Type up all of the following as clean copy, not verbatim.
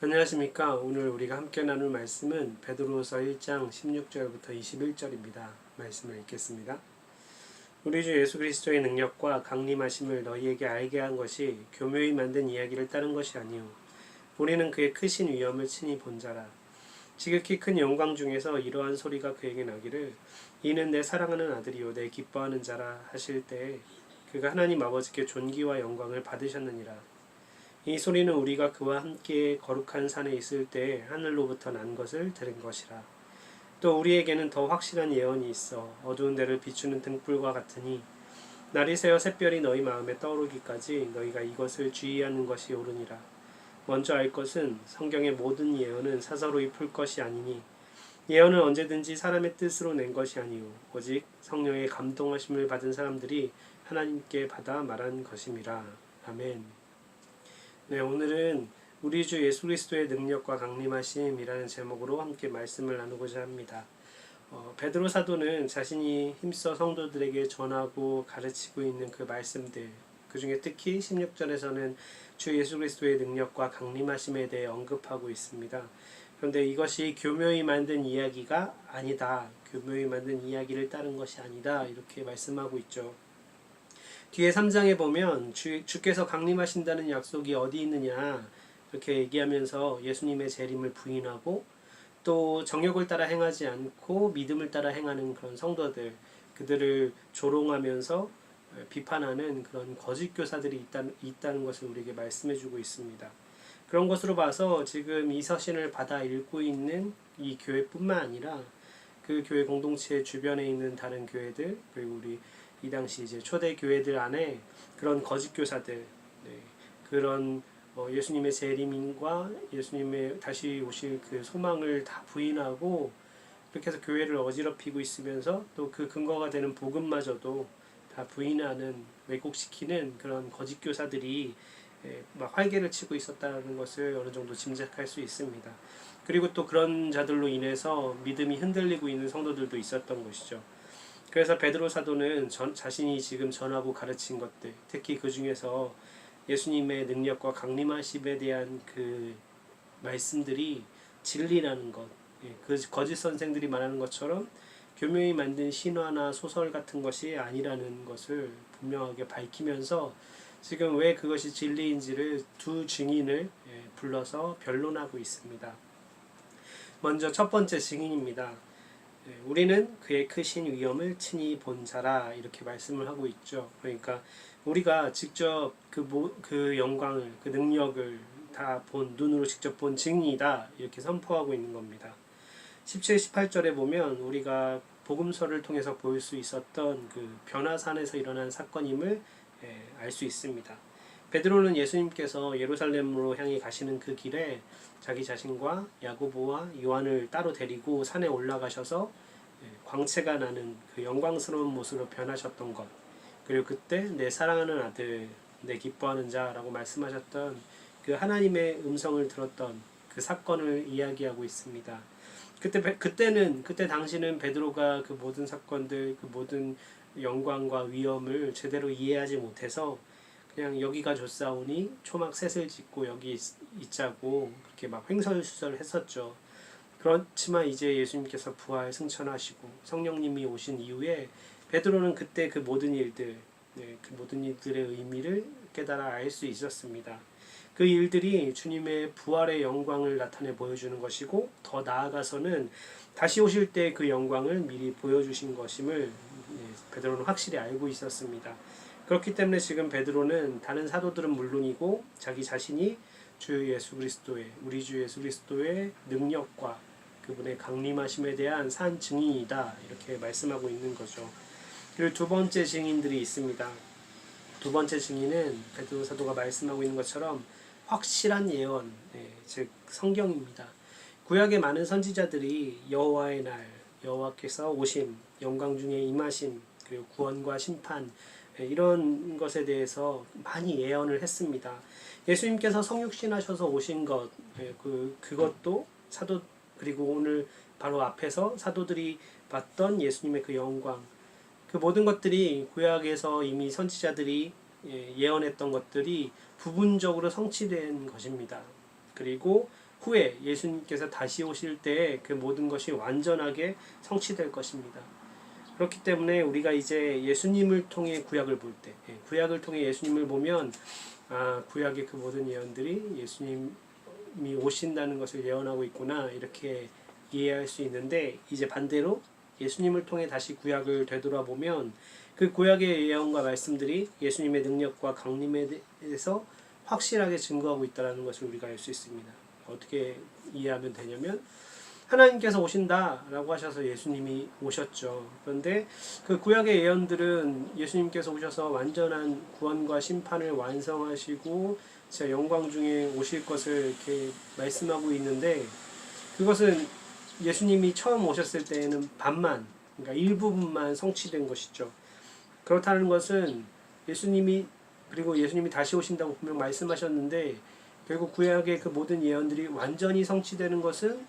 안녕하십니까. 오늘 우리가 함께 나눌 말씀은 베드로후서 1장 16절부터 21절입니다. 말씀을 읽겠습니다. 우리 주 예수 그리스도의 능력과 강림하심을 너희에게 알게 한 것이 교묘히 만든 이야기를 따른 것이 아니요 우리는 그의 크신 위엄을 친히 본 자라. 지극히 큰 영광 중에서 이러한 소리가 그에게 나기를 이는 내 사랑하는 아들이요 내 기뻐하는 자라 하실 때에 그가 하나님 아버지께 존귀와 영광을 받으셨느니라. 이 소리는 우리가 그와 함께 거룩한 산에 있을 때에 하늘로부터 난 것을 들은 것이라. 또 우리에게는 더 확실한 예언이 있어 어두운 데를 비추는 등불과 같으니 날이 새어 샛별이 너희 마음에 떠오르기까지 너희가 이것을 주의하는 것이 옳으니라. 먼저 알 것은 성경의 모든 예언은 사서로이 풀 것이 아니니 예언은 언제든지 사람의 뜻으로 낸 것이 아니요 오직 성령의 감동하심을 받은 사람들이 하나님께 받아 말한 것임이라. 아멘. 네, 오늘은 우리 주 예수 그리스도의 능력과 강림하심이라는 제목으로 함께 말씀을 나누고자 합니다. 베드로 사도는 자신이 힘써 성도들에게 전하고 가르치고 있는 그 말씀들, 그 중에 특히 16절에서는 주 예수 그리스도의 능력과 강림하심에 대해 언급하고 있습니다. 그런데 이것이 교묘히 만든 이야기가 아니다, 교묘히 만든 이야기를 따른 것이 아니다, 이렇게 말씀하고 있죠. 뒤에 3장에 보면 주께서 강림하신다는 약속이 어디 있느냐 이렇게 얘기하면서 예수님의 재림을 부인하고 또 정욕을 따라 행하지 않고 믿음을 따라 행하는 그런 성도들, 그들을 조롱하면서 비판하는 그런 거짓 교사들이 있다는 것을 우리에게 말씀해주고 있습니다. 그런 것으로 봐서 지금 이 서신을 받아 읽고 있는 이 교회뿐만 아니라 그 교회 공동체 주변에 있는 다른 교회들, 그리고 우리 이 당시 이제 초대 교회들 안에 그런 거짓 교사들, 그런 예수님의 재림과 예수님의 다시 오실 그 소망을 다 부인하고 그렇게 해서 교회를 어지럽히고 있으면서 또 그 근거가 되는 복음마저도 다 부인하는, 왜곡시키는 그런 거짓 교사들이 막 활개를 치고 있었다는 것을 어느 정도 짐작할 수 있습니다. 그리고 또 그런 자들로 인해서 믿음이 흔들리고 있는 성도들도 있었던 것이죠. 그래서 베드로 사도는 자신이 지금 전하고 가르친 것들, 특히 그 중에서 예수님의 능력과 강림하심에 대한 그 말씀들이 진리라는 것, 그 거짓 선생들이 말하는 것처럼 교묘히 만든 신화나 소설 같은 것이 아니라는 것을 분명하게 밝히면서 지금 왜 그것이 진리인지를 두 증인을 불러서 변론하고 있습니다. 먼저 첫 번째 증인입니다. 우리는 그의 크신 위엄을 친히 본 자라, 이렇게 말씀을 하고 있죠. 그러니까 우리가 직접 그 영광을, 그 능력을 다 눈으로 직접 본 증인이다, 이렇게 선포하고 있는 겁니다. 17, 18절에 보면 우리가 복음서를 통해서 볼 수 있었던 그 변화산에서 일어난 사건임을 알 수 있습니다. 베드로는 예수님께서 예루살렘으로 향해 가시는 그 길에 자기 자신과 야고보와 요한을 따로 데리고 산에 올라가셔서 광채가 나는 그 영광스러운 모습으로 변하셨던 것, 그리고 그때 내 사랑하는 아들, 내 기뻐하는 자라고 말씀하셨던 그 하나님의 음성을 들었던 그 사건을 이야기하고 있습니다. 그때 당시는 베드로가 그 모든 사건들, 그 모든 영광과 위엄을 제대로 이해하지 못해서 그냥 여기가 좋사오니 초막 셋을 짓고 여기 있자고 그렇게 막 횡설수설 했었죠. 그렇지만 이제 예수님께서 부활 승천하시고 성령님이 오신 이후에 베드로는 그때 그 모든 일들, 그 모든 일들의 의미를 깨달아 알 수 있었습니다. 그 일들이 주님의 부활의 영광을 나타내 보여주는 것이고, 더 나아가서는 다시 오실 때 그 영광을 미리 보여주신 것임을 베드로는 확실히 알고 있었습니다. 그렇기 때문에 지금 베드로는 다른 사도들은 물론이고 자기 자신이 우리 주 예수 그리스도의 능력과 그분의 강림하심에 대한 산 증인이다, 이렇게 말씀하고 있는 거죠. 그리고 두 번째 증인들이 있습니다. 두 번째 증인은 베드로 사도가 말씀하고 있는 것처럼 확실한 예언, 즉 성경입니다. 구약의 많은 선지자들이 여호와의 날, 여호와께서 오심, 영광 중에 임하심, 그리고 구원과 심판, 이런 것에 대해서 많이 예언을 했습니다. 예수님께서 성육신하셔서 오신 것, 그것도 그리고 오늘 바로 앞에서 사도들이 봤던 예수님의 그 영광, 그 모든 것들이 구약에서 이미 선지자들이 예언했던 것들이 부분적으로 성취된 것입니다. 그리고 후에 예수님께서 다시 오실 때에 그 모든 것이 완전하게 성취될 것입니다. 그렇기 때문에 우리가 이제 예수님을 통해 구약을 볼 때, 구약을 통해 예수님을 보면 구약의 그 모든 예언들이 예수님이 오신다는 것을 예언하고 있구나 이렇게 이해할 수 있는데, 이제 반대로 예수님을 통해 다시 구약을 되돌아보면 그 구약의 예언과 말씀들이 예수님의 능력과 강림에 대해서 확실하게 증거하고 있다는 것을 우리가 알 수 있습니다. 어떻게 이해하면 되냐면, 하나님께서 오신다라고 하셔서 예수님이 오셨죠. 그런데 그 구약의 예언들은 예수님께서 오셔서 완전한 구원과 심판을 완성하시고 진짜 영광 중에 오실 것을 이렇게 말씀하고 있는데, 그것은 예수님이 처음 오셨을 때에는 반만, 그러니까 일부분만 성취된 것이죠. 그렇다는 것은 그리고 예수님이 다시 오신다고 분명 말씀하셨는데, 결국 구약의 그 모든 예언들이 완전히 성취되는 것은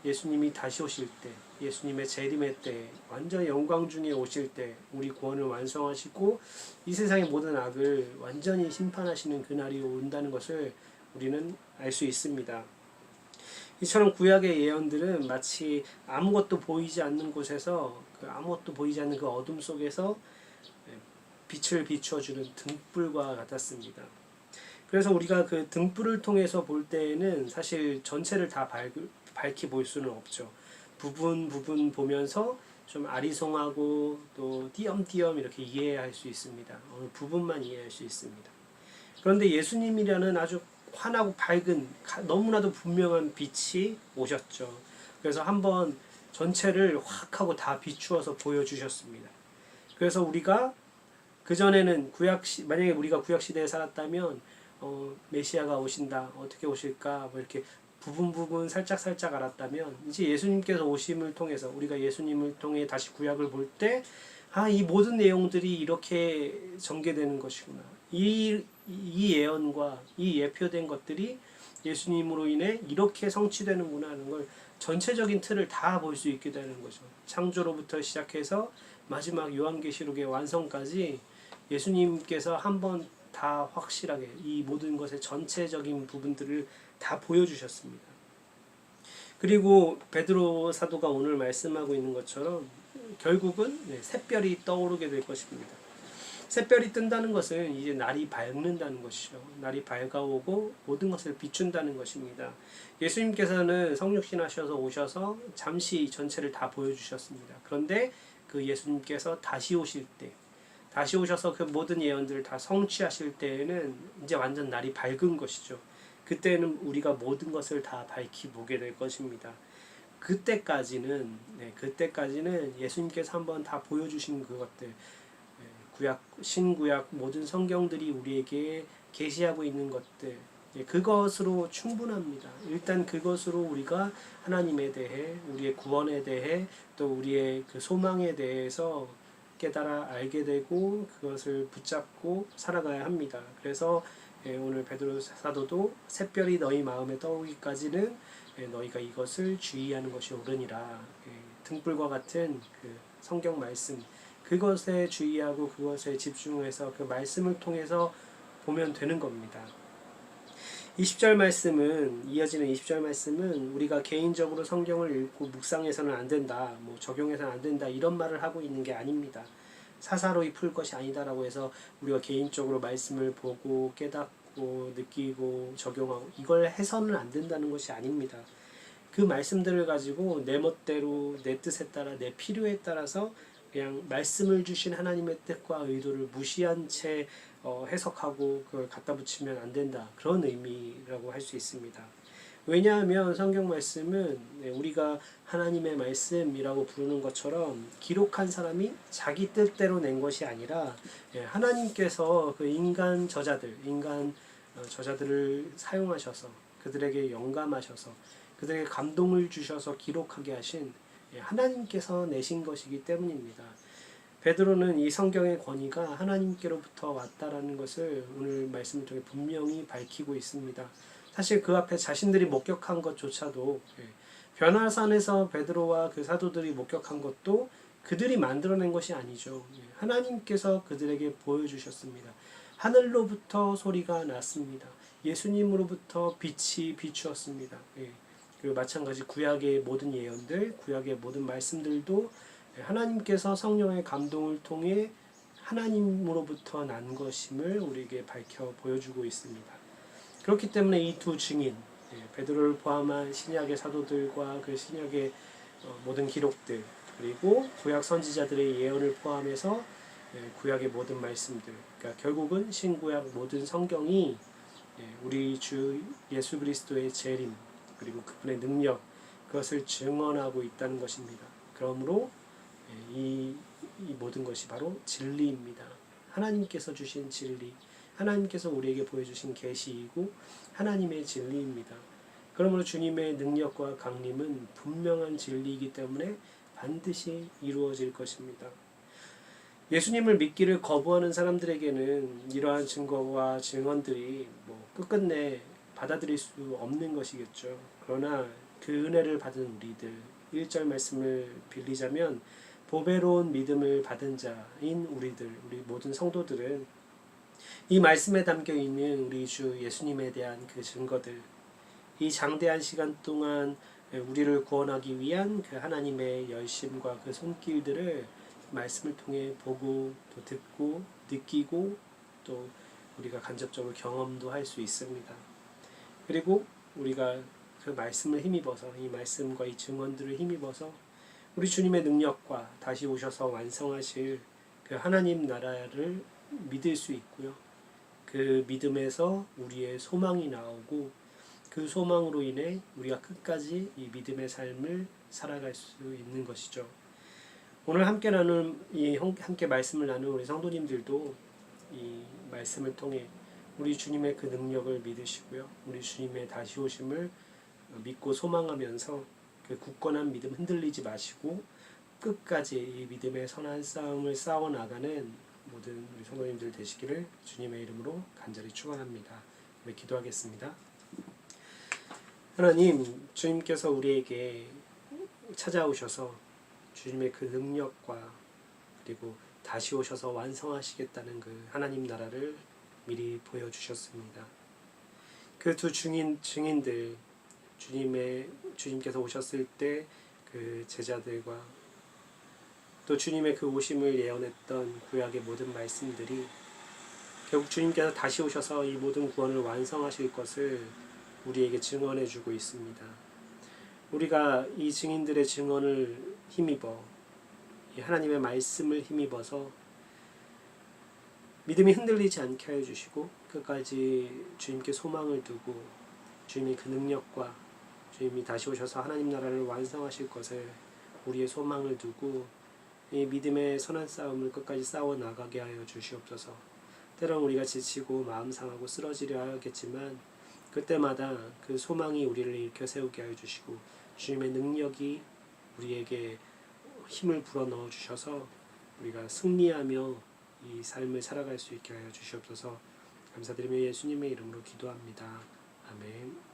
예수님이 다시 오실 때, 예수님의 재림의 때, 완전 영광 중에 오실 때 우리 구원을 완성하시고 이 세상의 모든 악을 완전히 심판하시는 그날이 온다는 것을 우리는 알 수 있습니다. 이처럼 구약의 예언들은 마치 아무것도 보이지 않는 곳에서, 아무것도 보이지 않는 그 어둠 속에서 빛을 비추어주는 등불과 같았습니다. 그래서 우리가 그 등불을 통해서 볼 때에는 사실 전체를 다 밝히 볼 수는 없죠. 부분 보면서 좀 아리송하고 또 띄엄띄엄 이렇게 이해할 수 있습니다. 어느 부분만 이해할 수 있습니다. 그런데 예수님이라는 아주 환하고 밝은, 너무나도 분명한 빛이 오셨죠. 그래서 한번 전체를 확 하고 다 비추어서 보여주셨습니다. 그래서 우리가 그전에는 만약에 우리가 구약시대에 살았다면 메시아가 오신다, 어떻게 오실까 이렇게 부분 살짝 알았다면, 이제 예수님께서 오심을 통해서 우리가 예수님을 통해 다시 구약을 볼 때 이 모든 내용들이 이렇게 전개되는 것이구나, 이 예언과 이 예표된 것들이 예수님으로 인해 이렇게 성취되는구나 하는 걸 전체적인 틀을 다 볼 수 있게 되는 거죠. 창조로부터 시작해서 마지막 요한계시록의 완성까지 예수님께서 한번 다 확실하게 이 모든 것의 전체적인 부분들을 다 보여주셨습니다. 그리고 베드로 사도가 오늘 말씀하고 있는 것처럼 결국은 샛별이 떠오르게 될 것입니다. 샛별이 뜬다는 것은 이제 날이 밝는다는 것이죠. 날이 밝아오고 모든 것을 비춘다는 것입니다. 예수님께서는 성육신하셔서 오셔서 잠시 전체를 다 보여주셨습니다. 그런데 그 예수님께서 다시 오실 때, 다시 오셔서 그 모든 예언들을 다 성취하실 때에는 이제 완전 날이 밝은 것이죠. 그때는 우리가 모든 것을 다 밝히 보게 될 것입니다. 그때까지는 예수님께서 한번 다 보여주신 그것들, 구약, 신구약 모든 성경들이 우리에게 계시하고 있는 것들, 그것으로 충분합니다. 일단 그것으로 우리가 하나님에 대해, 우리의 구원에 대해, 또 우리의 그 소망에 대해서 깨달아 알게 되고 그것을 붙잡고 살아가야 합니다. 그래서 오늘 베드로 사도도 샛별이 너희 마음에 떠오르기까지는 너희가 이것을 주의하는 것이 옳으니라, 등불과 같은 그 성경 말씀, 그것에 주의하고 그것에 집중해서 그 말씀을 통해서 보면 되는 겁니다. 20절 말씀은, 이어지는 20절 말씀은 우리가 개인적으로 성경을 읽고 묵상해서는 안 된다, 적용해서는 안 된다 이런 말을 하고 있는 게 아닙니다. 사사로이 풀 것이 아니다라고 해서 우리가 개인적으로 말씀을 보고 깨닫고 느끼고 적용하고 이걸 해서는 안 된다는 것이 아닙니다. 그 말씀들을 가지고 내 멋대로 내 뜻에 따라 내 필요에 따라서 그냥 말씀을 주신 하나님의 뜻과 의도를 무시한 채 해석하고 그걸 갖다 붙이면 안 된다, 그런 의미라고 할 수 있습니다. 왜냐하면 성경 말씀은 우리가 하나님의 말씀이라고 부르는 것처럼 기록한 사람이 자기 뜻대로 낸 것이 아니라 하나님께서 그 인간 저자들을 사용하셔서 그들에게 영감하셔서 그들에게 감동을 주셔서 기록하게 하신 하나님께서 내신 것이기 때문입니다. 베드로는 이 성경의 권위가 하나님께로부터 왔다라는 것을 오늘 말씀을 통해 분명히 밝히고 있습니다. 사실 그 앞에 자신들이 목격한 것조차도, 변화산에서 베드로와 그 사도들이 목격한 것도 그들이 만들어낸 것이 아니죠. 하나님께서 그들에게 보여주셨습니다. 하늘로부터 소리가 났습니다. 예수님으로부터 빛이 비추었습니다. 예. 그리고 마찬가지 구약의 모든 예언들, 구약의 모든 말씀들도 하나님께서 성령의 감동을 통해 하나님으로부터 난 것임을 우리에게 밝혀 보여주고 있습니다. 그렇기 때문에 이 두 증인, 베드로를 포함한 신약의 사도들과 그 신약의 모든 기록들, 그리고 구약 선지자들의 예언을 포함해서 구약의 모든 말씀들, 그러니까 결국은 신구약 모든 성경이 우리 주 예수 그리스도의 재림, 그리고 그분의 능력, 그것을 증언하고 있다는 것입니다. 그러므로 이 모든 것이 바로 진리입니다. 하나님께서 주신 진리, 하나님께서 우리에게 보여주신 계시이고 하나님의 진리입니다. 그러므로 주님의 능력과 강림은 분명한 진리이기 때문에 반드시 이루어질 것입니다. 예수님을 믿기를 거부하는 사람들에게는 이러한 증거와 증언들이 끝끝내 받아들일 수 없는 것이겠죠. 그러나 그 은혜를 받은 우리들, 1절 말씀을 빌리자면 보배로운 믿음을 받은 자인 우리들, 우리 모든 성도들은 이 말씀에 담겨 있는 우리 주 예수님에 대한 그 증거들, 이 장대한 시간 동안 우리를 구원하기 위한 그 하나님의 열심과 그 손길들을 말씀을 통해 보고 또 듣고 느끼고 또 우리가 간접적으로 경험도 할 수 있습니다. 그리고 우리가 그 말씀을 힘입어서, 이 말씀과 이 증언들을 힘입어서 우리 주님의 능력과 다시 오셔서 완성하실 그 하나님 나라를 믿을 수 있고요. 그 믿음에서 우리의 소망이 나오고 그 소망으로 인해 우리가 끝까지 이 믿음의 삶을 살아갈 수 있는 것이죠. 오늘 함께 함께 말씀을 나눈 우리 성도님들도 이 말씀을 통해 우리 주님의 그 능력을 믿으시고요. 우리 주님의 다시 오심을 믿고 소망하면서 그 굳건한 믿음 흔들리지 마시고 끝까지 이 믿음의 선한 싸움을 싸워 나가는 모든 우리 성도님들 되시기를 주님의 이름으로 간절히 축원합니다. 우리 기도하겠습니다. 하나님, 주님께서 우리에게 찾아오셔서 주님의 그 능력과 그리고 다시 오셔서 완성하시겠다는 그 하나님 나라를 미리 보여주셨습니다. 그 두 증인들, 주님께서 오셨을 때 그 제자들과 또 주님의 그 오심을 예언했던 구약의 모든 말씀들이 결국 주님께서 다시 오셔서 이 모든 구원을 완성하실 것을 우리에게 증언해 주고 있습니다. 우리가 이 증인들의 증언을 힘입어 이 하나님의 말씀을 힘입어서 믿음이 흔들리지 않게 해주시고 끝까지 주님께 소망을 두고 주님의 그 능력과 주님이 다시 오셔서 하나님 나라를 완성하실 것을 우리의 소망을 두고 이 믿음의 선한 싸움을 끝까지 싸워 나가게 하여 주시옵소서. 때론 우리가 지치고 마음 상하고 쓰러지려 하겠지만 그때마다 그 소망이 우리를 일으켜 세우게 하여 주시고 주님의 능력이 우리에게 힘을 불어넣어 주셔서 우리가 승리하며 이 삶을 살아갈 수 있게 하여 주시옵소서. 감사드리며 예수님의 이름으로 기도합니다. 아멘.